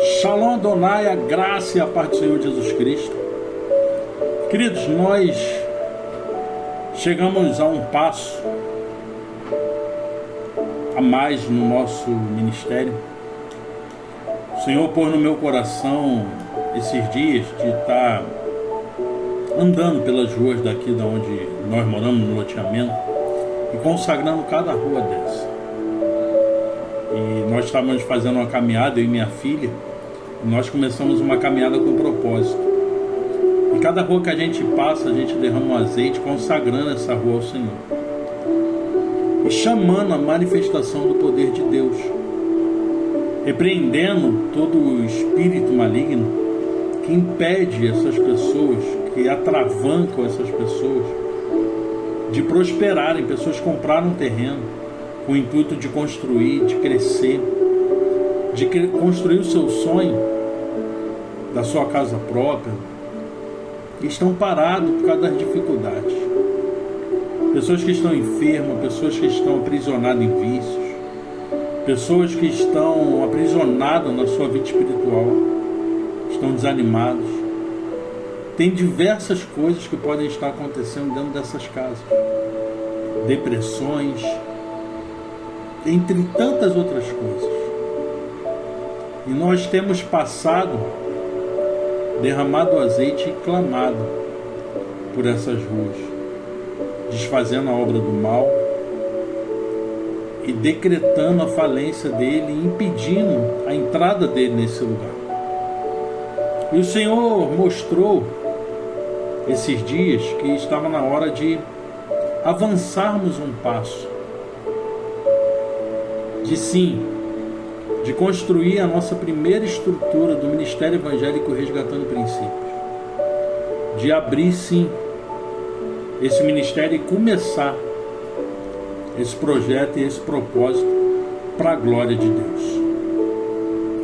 Shalom Adonai, a graça e a paz do Senhor Jesus Cristo. Queridos, nós chegamos a um passo a mais no nosso ministério. O Senhor pôs no meu coração esses dias de estar andando pelas ruas daqui da onde nós moramos, no loteamento, e consagrando cada rua dessa. E nós estávamos fazendo uma caminhada, eu e minha filha, e nós começamos uma caminhada com propósito. E cada rua que a gente passa, a gente derrama um azeite, consagrando essa rua ao Senhor. E chamando a manifestação do poder de Deus. Repreendendo todo o espírito maligno que impede essas pessoas, que atravancam essas pessoas de prosperarem. Pessoas compraram um terreno com o intuito de construir, de crescer, de construir o seu sonho da sua casa própria, e estão parados por causa das dificuldades. Pessoas que estão enfermas, pessoas que estão aprisionadas em vícios, pessoas que estão aprisionadas na sua vida espiritual, estão desanimados. Tem diversas coisas que podem estar acontecendo dentro dessas casas. Depressões, entre tantas outras coisas. E nós temos passado, derramado azeite e clamado por essas ruas, desfazendo a obra do mal e decretando a falência dele, impedindo a entrada dele nesse lugar. E o Senhor mostrou esses dias que estava na hora de avançarmos um passo, de construir a nossa primeira estrutura do Ministério Evangélico Resgatando Princípios, de abrir sim esse ministério e começar esse projeto e esse propósito para a glória de Deus.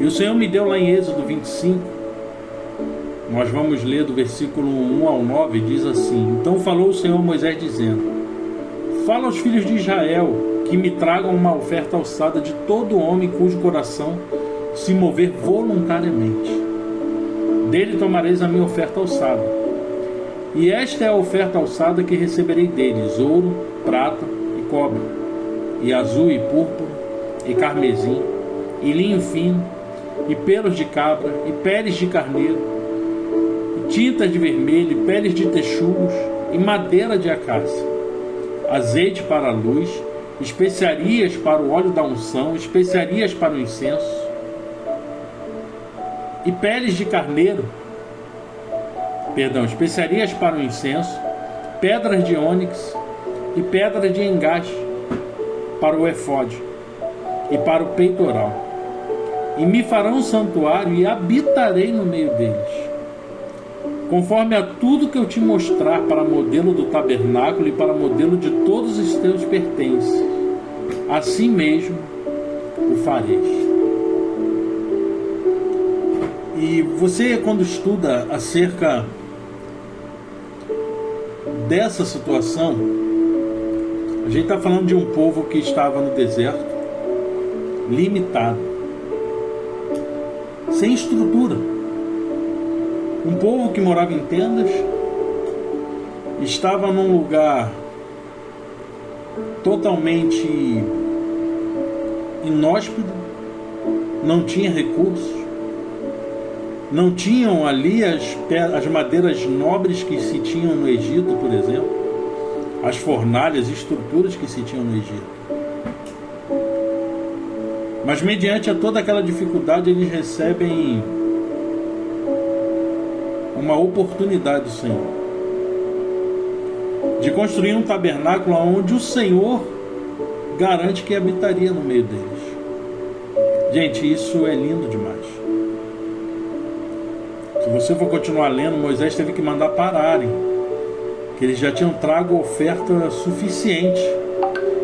E o Senhor me deu lá em Êxodo 25, nós vamos ler do versículo 1 ao 9, diz assim: Então falou o Senhor a Moisés dizendo: Fala aos filhos de Israel que me tragam uma oferta alçada de todo homem cujo coração se mover voluntariamente. Dele tomareis a minha oferta alçada. E esta é a oferta alçada que receberei deles: ouro, prata e cobre, e azul e púrpura, e carmesim, e linho fino, e pelos de cabra, e peles de carneiro, e tintas de vermelho, e peles de texugos, e madeira de acácia, azeite para a luz, especiarias para o óleo da unção, especiarias para o incenso, e peles de carneiro, especiarias para o incenso, pedras de ônix e pedras de engaste para o efode e para o peitoral. E me farão um santuário e habitarei no meio deles, conforme a tudo que eu te mostrar, para modelo do tabernáculo e para modelo de todos os teus pertences. Assim mesmo o fareis. E você, quando estuda acerca dessa situação, a gente está falando de um povo que estava no deserto, limitado, sem estrutura. Um povo que morava em tendas, estava num lugar totalmente inóspito, não tinha recursos, não tinham ali as madeiras nobres que se tinham no Egito, por exemplo, as fornalhas, estruturas que se tinham no Egito. Mas mediante a toda aquela dificuldade, eles recebem uma oportunidade do Senhor de construir um tabernáculo onde o Senhor garante que habitaria no meio deles. Gente, isso é lindo demais. Se você for continuar lendo, Moisés teve que mandar pararem, que eles já tinham trago oferta suficiente.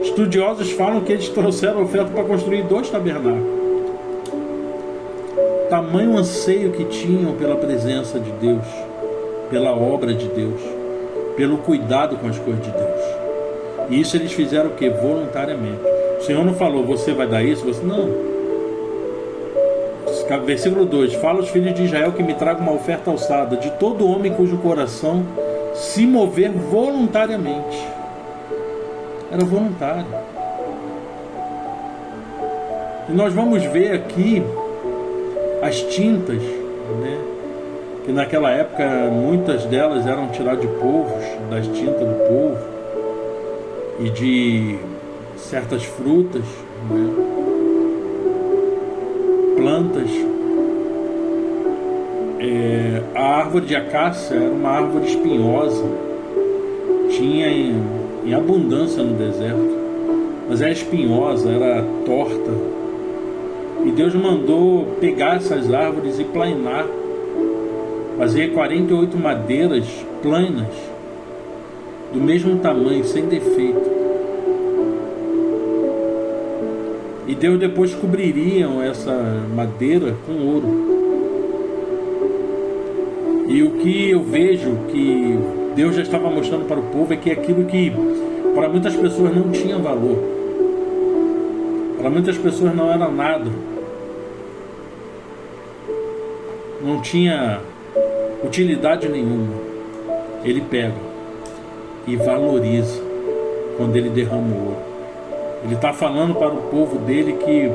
Estudiosos falam que eles trouxeram oferta para construir 2 tabernáculos. Tamanho anseio que tinham pela presença de Deus, pela obra de Deus, pelo cuidado com as coisas de Deus. E isso eles fizeram o quê? Voluntariamente. O Senhor não falou, você vai dar isso? Você não. versículo 2: fala aos filhos de Israel que me tragam uma oferta alçada de todo homem cujo coração se mover voluntariamente. Era voluntário. E nós vamos ver aqui as tintas, né? Que naquela época muitas delas eram tiradas de povos, das tintas do povo e de certas frutas, né? Plantas. A árvore de acácia era uma árvore espinhosa, tinha em abundância no deserto, mas era espinhosa, era torta, e Deus mandou pegar essas árvores e planar, fazer 48 madeiras planas, do mesmo tamanho, sem defeito. E Deus depois cobriria essa madeira com ouro. E o que eu vejo que Deus já estava mostrando para o povo é que aquilo que para muitas pessoas não tinha valor, para muitas pessoas não era nada, não tinha utilidade nenhuma, Ele pega e valoriza quando Ele derrama o ouro. Ele está falando para o povo dele que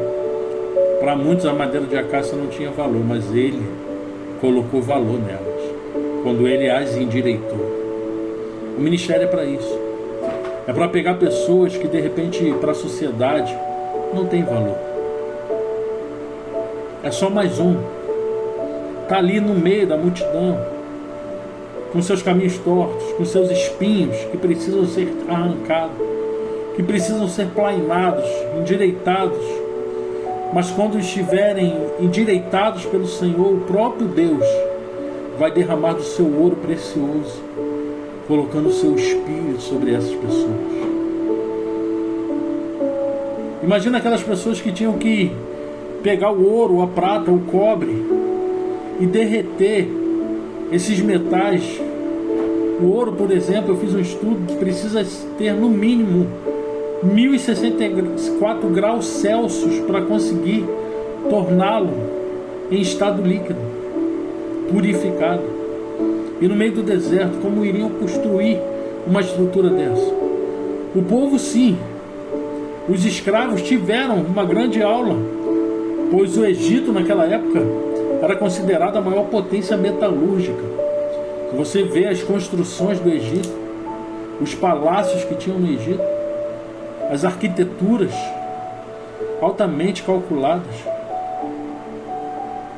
para muitos a madeira de acácia não tinha valor, mas Ele colocou valor nelas, quando Ele as endireitou. O ministério é para isso. É para pegar pessoas que de repente para a sociedade não tem valor. É só mais um. Está ali no meio da multidão, com seus caminhos tortos, com seus espinhos que precisam ser arrancados, que precisam ser plainados, endireitados. Mas quando estiverem endireitados pelo Senhor, o próprio Deus vai derramar do seu ouro precioso, colocando o seu espírito sobre essas pessoas. Imagina aquelas pessoas que tinham que pegar o ouro, a prata, o cobre e derreter esses metais. O ouro, por exemplo, eu fiz um estudo, precisa ter no mínimo 1064 graus Celsius para conseguir torná-lo em estado líquido, purificado. E no meio do deserto, como iriam construir uma estrutura dessa? O povo, sim, os escravos tiveram uma grande aula, pois o Egito naquela época era considerado a maior potência metalúrgica. Se você vê as construções do Egito, os palácios que tinham no Egito, as arquiteturas altamente calculadas.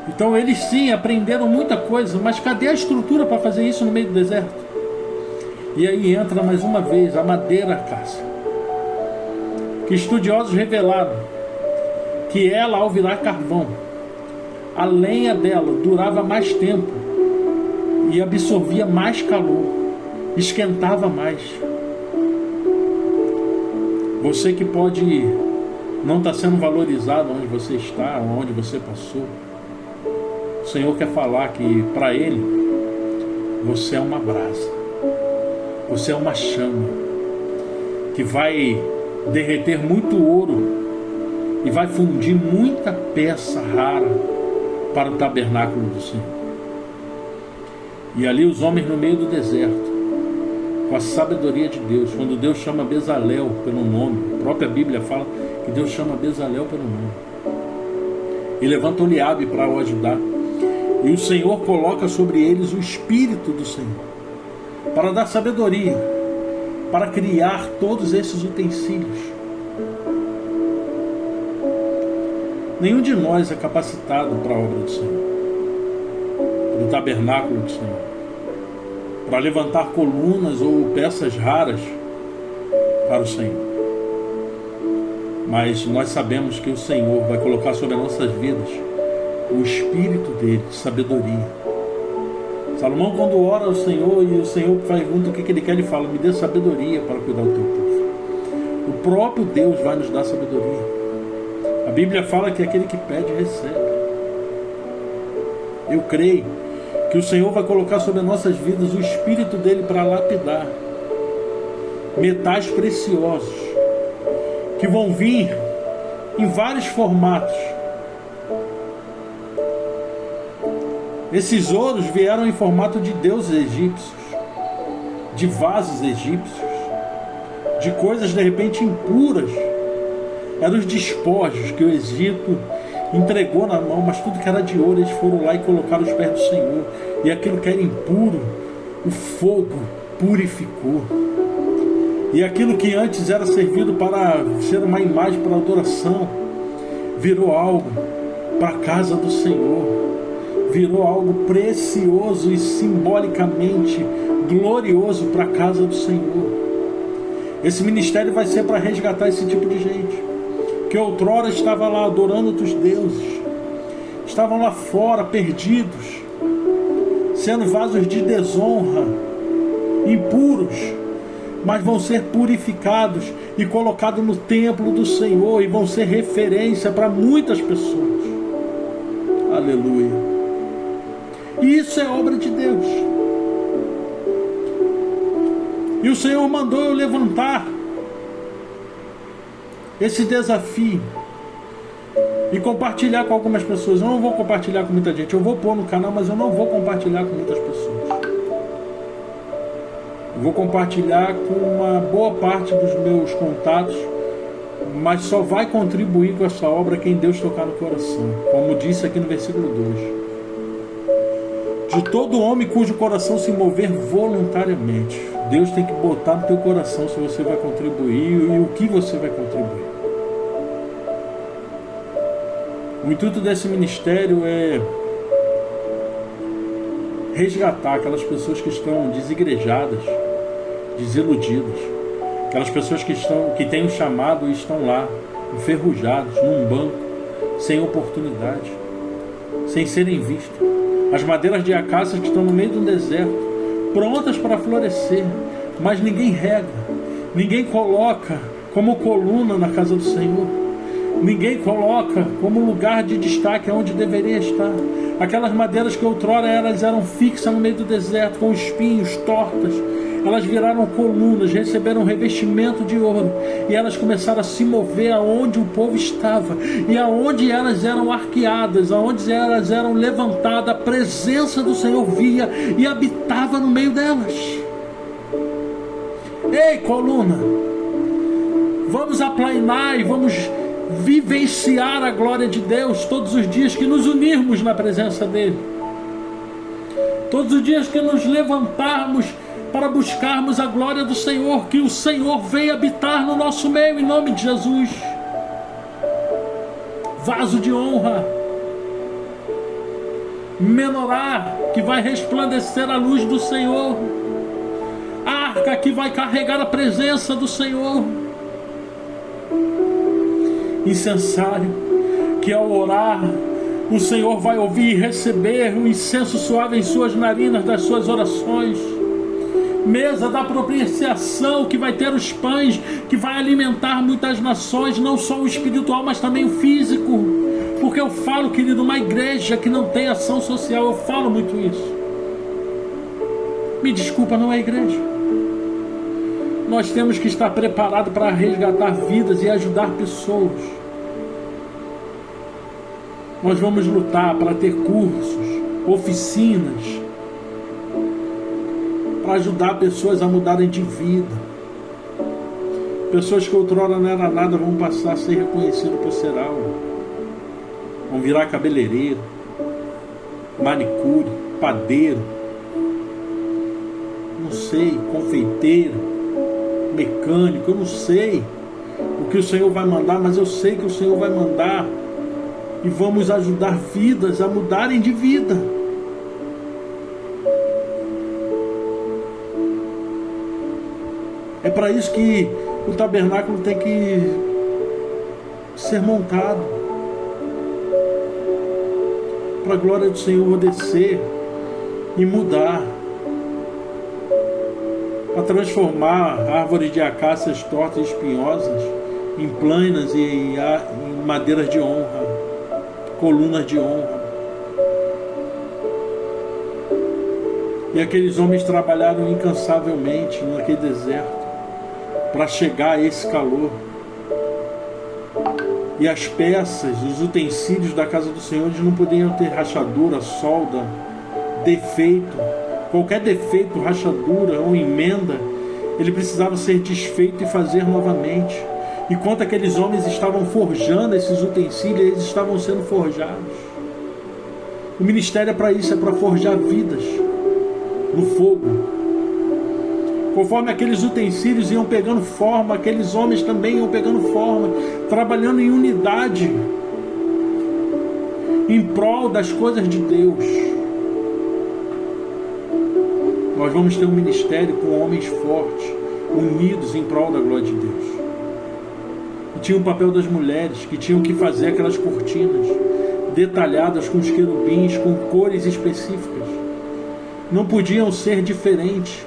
Então eles sim aprenderam muita coisa, mas cadê a estrutura para fazer isso no meio do deserto? E aí entra mais uma vez a madeira acácia, que estudiosos revelaram que ela, ao virar carvão, a lenha dela durava mais tempo e absorvia mais calor, esquentava mais. Você que pode não estar sendo valorizado onde você está, onde você passou, o Senhor quer falar que para Ele você é uma brasa, você é uma chama que vai derreter muito ouro e vai fundir muita peça rara para o tabernáculo do Senhor. E ali os homens no meio do deserto, com a sabedoria de Deus, quando Deus chama Bezalel pelo nome, a própria Bíblia fala que Deus chama Bezalel pelo nome, e levanta Oliabe para o ajudar, e o Senhor coloca sobre eles o Espírito do Senhor, para dar sabedoria, para criar todos esses utensílios. Nenhum de nós é capacitado para a obra do Senhor, para o tabernáculo do Senhor, para levantar colunas ou peças raras para o Senhor. Mas nós sabemos que o Senhor vai colocar sobre as nossas vidas o Espírito dele, de sabedoria. Salomão, quando ora ao Senhor e o Senhor pergunta o que ele quer, ele fala: me dê sabedoria para cuidar do teu povo. O próprio Deus vai nos dar sabedoria. A Bíblia fala que aquele que pede, recebe. Eu creio que o Senhor vai colocar sobre as nossas vidas o Espírito dele para lapidar metais preciosos, que vão vir em vários formatos, Esses ouros vieram em formato de deuses egípcios, de vasos egípcios, de coisas de repente impuras. Eram os despojos que o Egito entregou na mão, mas tudo que era de ouro eles foram lá e colocaram aos pés do Senhor. E aquilo que era impuro, o fogo purificou. E aquilo que antes era servido para ser uma imagem para adoração, virou algo para a casa do Senhor. Virou algo precioso e simbolicamente glorioso para a casa do Senhor. Esse ministério vai ser para resgatar esse tipo de gente, que outrora estava lá adorando outros deuses, estavam lá fora perdidos, sendo vasos de desonra, impuros, mas vão ser purificados e colocados no templo do Senhor e vão ser referência para muitas pessoas. Aleluia. E isso é obra de Deus. E o Senhor mandou eu levantar esse desafio e compartilhar com algumas pessoas. Eu não vou compartilhar com muita gente. Eu vou pôr no canal, mas eu não vou compartilhar com muitas pessoas. Eu vou compartilhar com uma boa parte dos meus contatos, mas só vai contribuir com essa obra quem Deus tocar no coração, como disse aqui no versículo 2. De todo homem cujo coração se mover voluntariamente. Deus tem que botar no teu coração se você vai contribuir e o que você vai contribuir. O intuito desse ministério é resgatar aquelas pessoas que estão desigrejadas, desiludidas, aquelas pessoas que têm um chamado e estão lá, enferrujados, num banco, sem oportunidade, sem serem vistos. As madeiras de acácia que estão no meio de um deserto, prontas para florescer, mas ninguém rega, ninguém coloca como coluna na casa do Senhor, ninguém coloca como lugar de destaque onde deveria estar. Aquelas madeiras que outrora elas eram fixas no meio do deserto, com espinhos, tortas, elas viraram colunas, receberam um revestimento de ouro, e elas começaram a se mover aonde o povo estava, e aonde elas eram arqueadas, aonde elas eram levantadas, a presença do Senhor via e habitava no meio delas. Ei, coluna, vamos aplainar e vamos vivenciar a glória de Deus todos os dias que nos unirmos na presença dele, todos os dias que nos levantarmos para buscarmos a glória do Senhor, que o Senhor venha habitar no nosso meio, em nome de Jesus. Vaso de honra, menorá que vai resplandecer a luz do Senhor, arca que vai carregar a presença do Senhor, incensário que ao orar o Senhor vai ouvir e receber o incenso suave em suas narinas das suas orações, mesa da propiciação que vai ter os pães, que vai alimentar muitas nações, não só o espiritual, mas também o físico. Porque eu falo, querido, uma igreja que não tem ação social, eu falo muito isso. Me desculpa, não é igreja. Nós temos que estar preparados para resgatar vidas e ajudar pessoas. Nós vamos lutar para ter cursos, oficinas, para ajudar pessoas a mudarem de vida. Pessoas que outrora não era nada vão passar a ser reconhecidas por ser algo. Vão virar cabeleireiro, manicure, padeiro, não sei, confeiteiro, mecânico, eu não sei o que o Senhor vai mandar, mas eu sei que o Senhor vai mandar e vamos ajudar vidas a mudarem de vida. É para isso que o tabernáculo tem que ser montado, para a glória do Senhor descer e mudar, para transformar árvores de acácias tortas e espinhosas em planas e em madeiras de honra, colunas de honra. E aqueles homens trabalharam incansavelmente naquele deserto para chegar a esse calor. E as peças, os utensílios da casa do Senhor, eles não podiam ter rachadura, solda, defeito, rachadura ou emenda, ele precisava ser desfeito e fazer novamente. Enquanto aqueles homens estavam forjando esses utensílios, eles estavam sendo forjados. O ministério é para isso, é para forjar vidas no fogo. Conforme aqueles utensílios iam pegando forma, aqueles homens também iam pegando forma, trabalhando em unidade, em prol das coisas de Deus. Nós vamos ter um ministério com homens fortes, unidos em prol da glória de Deus. E tinha o papel das mulheres, que tinham que fazer aquelas cortinas detalhadas com os querubins, com cores específicas. Não podiam ser diferentes.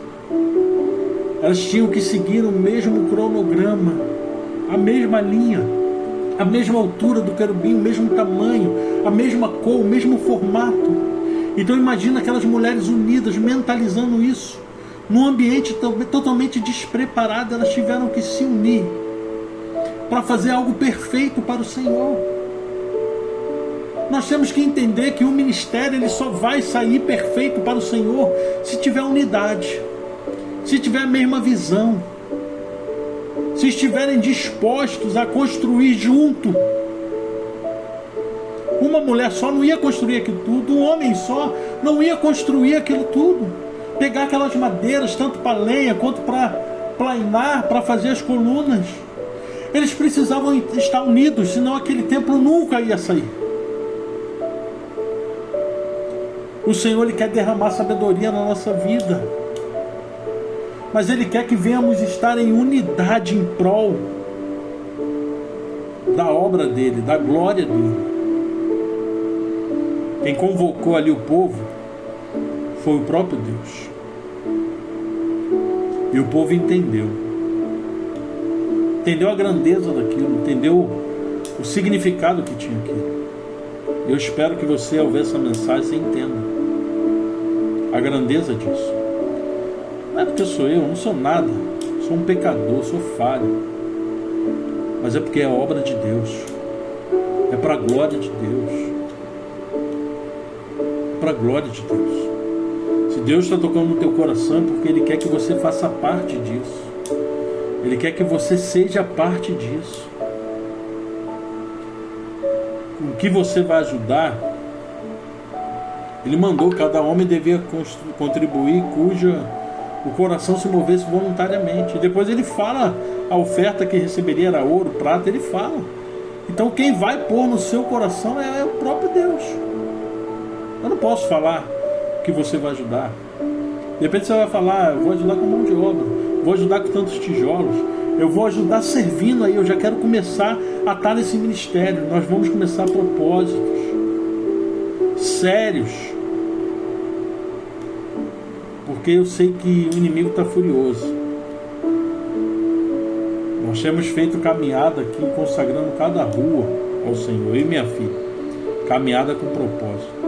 Elas tinham que seguir o mesmo cronograma, a mesma linha, a mesma altura do querubim, o mesmo tamanho, a mesma cor, o mesmo formato. Então imagina aquelas mulheres unidas, mentalizando isso. Num ambiente totalmente despreparado, elas tiveram que se unir para fazer algo perfeito para o Senhor. Nós temos que entender que o ministério ele só vai sair perfeito para o Senhor se tiver unidade, se tiver a mesma visão, se estiverem dispostos a construir junto. Uma mulher só não ia construir aquilo tudo, um homem só não ia construir aquilo tudo. Pegar aquelas madeiras, tanto para lenha quanto para plainar, para fazer as colunas. Eles precisavam estar unidos, senão aquele templo nunca ia sair. O Senhor ele quer derramar sabedoria na nossa vida, mas Ele quer que venhamos estar em unidade em prol da obra dEle, da glória dEle. Quem convocou ali o povo foi o próprio Deus. E o povo entendeu a grandeza daquilo, entendeu o significado que tinha aquilo. Eu espero que você, ao ver essa mensagem, você entenda a grandeza disso. Não é porque eu não sou nada, sou um pecador, sou falho, mas é porque é obra de Deus, é para a glória de Deus, para a glória de Deus. Se Deus está tocando no teu coração, é porque Ele quer que você faça parte disso, Ele quer que você seja parte disso. O que você vai ajudar, Ele mandou cada homem devia contribuir cuja o coração se movesse voluntariamente. E depois Ele fala a oferta que receberia era ouro, prata, Ele fala. Então quem vai pôr no seu coração é o próprio Deus. Eu não posso falar que você vai ajudar. De repente você vai falar, eu vou ajudar com mão de obra, vou ajudar com tantos tijolos, eu vou ajudar servindo aí, eu já quero começar a estar nesse ministério. Nós vamos começar propósitos sérios, porque eu sei que o inimigo está furioso. Nós temos feito caminhada aqui, consagrando cada rua ao Senhor, eu e minha filha, caminhada com propósito.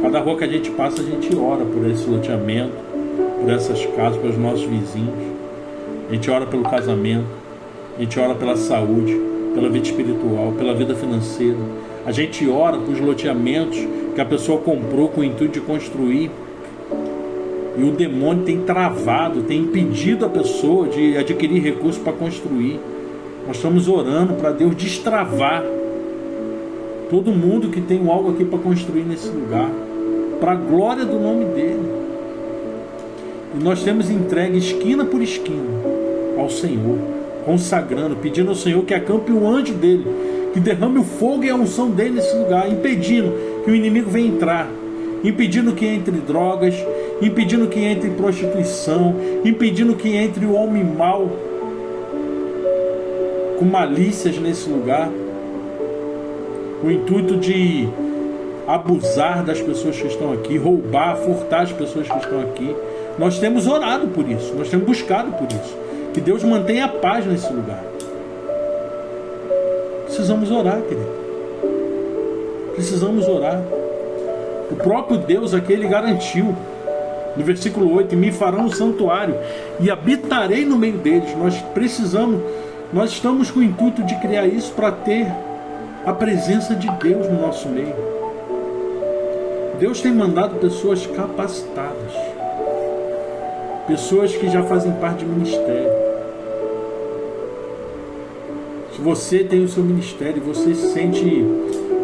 Cada rua que a gente passa, a gente ora por esse loteamento, por essas casas, pelos nossos vizinhos. A gente ora pelo casamento, a gente ora pela saúde, pela vida espiritual, pela vida financeira. A gente ora para os loteamentos que a pessoa comprou com o intuito de construir, e o demônio tem travado, tem impedido a pessoa de adquirir recursos para construir. Nós estamos orando para Deus destravar todo mundo que tem algo aqui para construir nesse lugar, para a glória do nome dEle. E nós temos entregue esquina por esquina ao Senhor, consagrando, pedindo ao Senhor que acampe o anjo dEle, que derrame o fogo e a unção dEle nesse lugar, impedindo que o inimigo venha entrar, impedindo que entre drogas, impedindo que entre prostituição, impedindo que entre o homem mau com malícias nesse lugar, o intuito de abusar das pessoas que estão aqui, roubar, furtar as pessoas que estão aqui. Nós temos orado por isso, nós temos buscado por isso, que Deus mantenha a paz nesse lugar. Precisamos orar, querido. Precisamos orar. O próprio Deus aqui, Ele garantiu no versículo 8, me farão um santuário e habitarei no meio deles. Nós estamos com o intuito de criar isso para ter a presença de Deus no nosso meio. Deus tem mandado pessoas capacitadas, pessoas que já fazem parte de ministério. Se você tem o seu ministério e você sente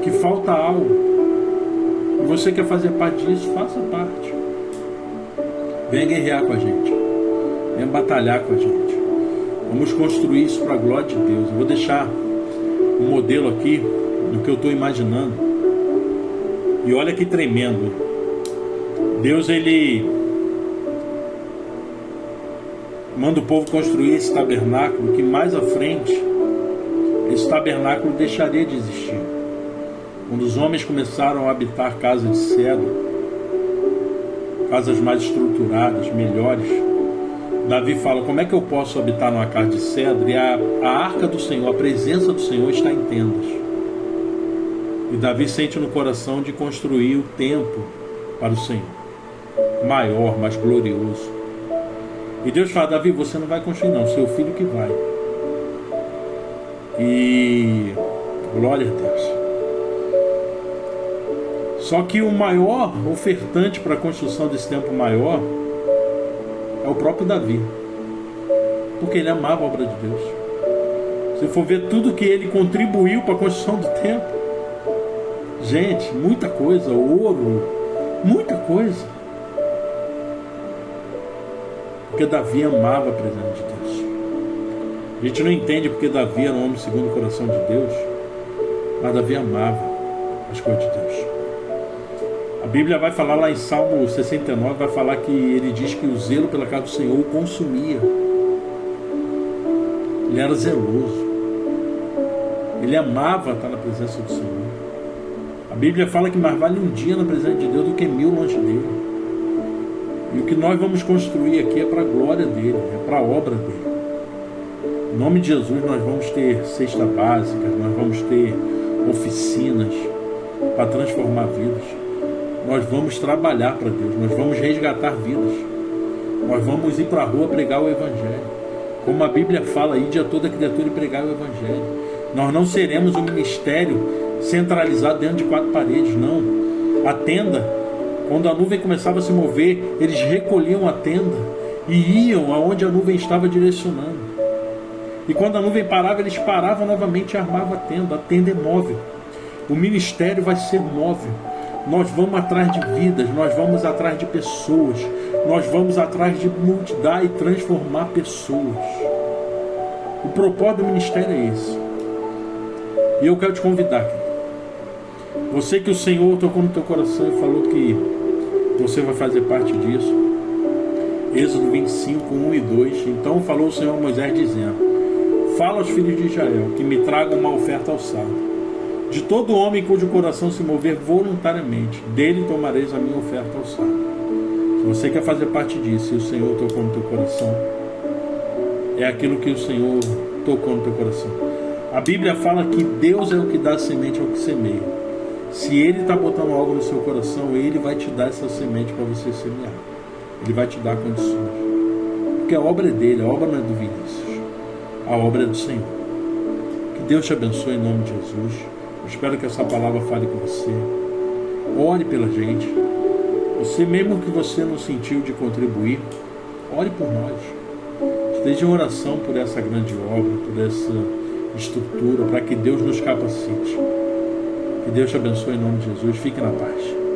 que falta algo, e você quer fazer parte disso, faça parte. Venha guerrear com a gente, venha batalhar com a gente. Vamos construir isso para a glória de Deus. Eu vou deixar um modelo aqui do que eu estou imaginando. E olha que tremendo. Deus, ele manda o povo construir esse tabernáculo, que mais à frente esse tabernáculo deixaria de existir. Quando os homens começaram a habitar casas de cedro, casas mais estruturadas, melhores, Davi fala: como é que eu posso habitar numa casa de cedro e a arca do Senhor, a presença do Senhor está em tendas? E Davi sente no coração de construir o templo para o Senhor, maior, mais glorioso. E Deus fala: Davi, você não vai construir não, seu filho que vai. E glória a Deus. Só que o maior ofertante para a construção desse templo maior é o próprio Davi, porque ele amava a obra de Deus. Se for ver tudo que ele contribuiu para a construção do templo, gente, muita coisa, ouro, muita coisa, porque Davi amava a presença de Deus. A gente não entende porque Davi era um homem segundo o coração de Deus, mas Davi amava as coisas de Deus. A Bíblia vai falar lá em Salmo 69, vai falar que ele diz que o zelo pela casa do Senhor o consumia. Ele era zeloso. Ele amava estar na presença do Senhor. A Bíblia fala que mais vale um dia na presença de Deus do que 1000 longe dele. E o que nós vamos construir aqui é para a glória dele, é para a obra dele. Em nome de Jesus nós vamos ter cesta básica, nós vamos ter oficinas para transformar vidas. Nós vamos trabalhar para Deus, nós vamos resgatar vidas. Nós vamos ir para a rua pregar o Evangelho. Como a Bíblia fala, ide a toda criatura e pregar o Evangelho. Nós não seremos um ministério centralizado dentro de 4 paredes, não. A tenda, quando a nuvem começava a se mover, eles recolhiam a tenda e iam aonde a nuvem estava direcionando. E quando a nuvem parava, eles paravam novamente e armavam a tenda. A tenda é móvel. O ministério vai ser móvel. Nós vamos atrás de vidas, nós vamos atrás de pessoas, nós vamos atrás de mudar e transformar pessoas. O propósito do ministério é esse. E eu quero te convidar aqui. Você que o Senhor tocou no teu coração e falou que você vai fazer parte disso. Êxodo 25, 1 e 2. Então falou o Senhor a Moisés dizendo: fala aos filhos de Israel que me tragam uma oferta alçada. De todo homem cujo coração se mover voluntariamente, dele tomareis a minha oferta alçada. Se você quer fazer parte disso e o Senhor tocou no teu coração, é aquilo que o Senhor tocou no teu coração. A Bíblia fala que Deus é o que dá a semente ao que semeia. Se Ele está botando algo no seu coração, Ele vai te dar essa semente para você semear. Ele vai te dar condições. Porque a obra é dele, a obra não é do Vinícius. A obra é do Senhor. Que Deus te abençoe em nome de Jesus. Eu espero que essa palavra fale com você. Ore pela gente. Você, mesmo que você não sentiu de contribuir, ore por nós. Esteja em oração por essa grande obra, por essa estrutura, para que Deus nos capacite. Que Deus te abençoe em nome de Jesus. Fique na paz.